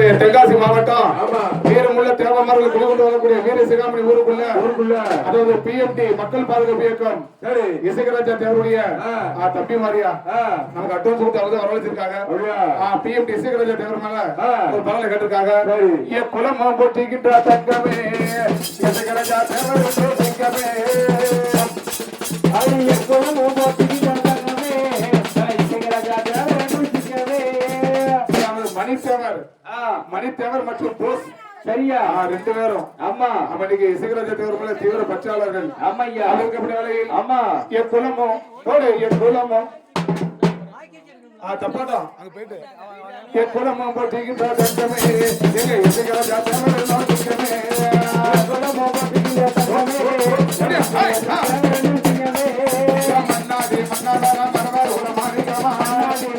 தென்காசி மாவட்டம் வீரமுள்ள தேவமரங்கள் குடிகொண்டு வரக்கூடிய வீர சிகாமணி ஊருக்குள்ள அதாவது பிஎம்டி மக்கள் பாதுகாப்பு இயக்கம் இசைக்கராஜா தேவருடைய தம்பி மாரியா நமக்கு அட்வான்ஸ் கொடுத்து அவங்க வரவழைச்சிருக்காங்க. பிஎம்டி இசைக்கராஜா தேவர் மேல ஒரு பாடலை கேட்டிருக்காங்க. குலம் போட்டிக்கின்ற தங்கமே இசைக்கராஜா தேவர் தங்கமே குலம் போட்டிக்கின்ற தங்கமே இசைக்கராஜா தேவர் மணித்தேவர் மற்றும் போஸ் சரியா ரெண்டு பேரும் ஆமா இன்னைக்கு இசைக்கராஜா தேவர் மேல தீவிர பற்றாளர்கள். ஆமாய்யா அதுக்கு வேலையில் ஆமா என் குலமோ என் குலமோ தப்பாட்டம் அங்க போயிட்டு என் குலமோ போட்டிக்கின்ற தங்கமே எங்க இசைக்கராஜா தேவர் தங்கமே குலமோ போட்டிக்கின்ற தங்கமே மன்னாதி மன்னாவர மரவர் உல மாணிக்கமா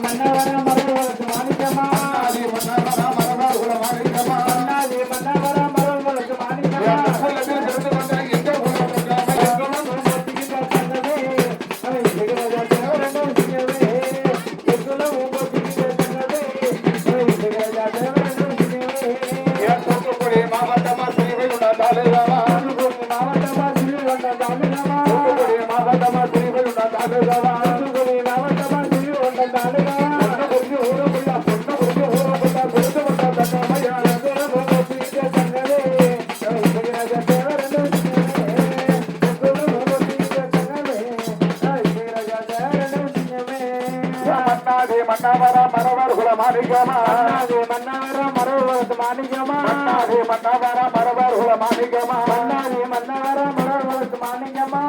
மன்னாவர மரவர் உல மாணிக்கமா மன்னாவர மரவர் உல மாணிக்கமா மன்னாவர மரவர் உல மாணிக்கமா குலத்தில் பிறந்து வந்த எங்க உலகம் குலம் போட்டிக்கின்ற தங்கமே அவை இசைக்கராஜா தேவர் தங்கமே என் குலம் போட்டிக்கின்ற தங்கமே அவை இசைக்கராஜா தேவர் தங்கமே என் தூத்துக்குடி மாவட்டமா சிறுவை உண்ட தாலுகாவா மாவட்டமா சிறுவை உண்ட தாலுகாவா மாவட்டமா சிறுவை உண்ட தாலுகாவா மாவட்டமா சிறுவை உண்ட தாலுகாவா பொண்ணு ஊருக்குள்ள பொண்ணு ஊருக்குள்ள பொண்ணு உண்ட தங்கமையா குலம் போட்டிக்கின்ற தங்கமே அவை இசைக்கராஜா தேவர் தங்கமே என் குலம் போட்டிக்கின்ற தங்கமே அவை இசைக்கராஜா தேவர் தங்கமே மன்னாதி மன்னாவர மரவர் குல மாணிக்கமா மன்னாவர மரவர் குல மாணிக்கமா மன்னாவர மரவர் குல மாணிக்கமா மன்னாவர மரவர் குல மாணிக்கமா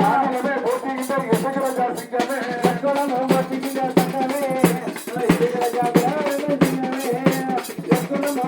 போட்டிக்கின்ற இசைக்கராஜா சிங்கமே குலம் போட்டிக்கின்ற தங்கமே இசைக்கராஜா தேவர் தங்கமே என் குலம்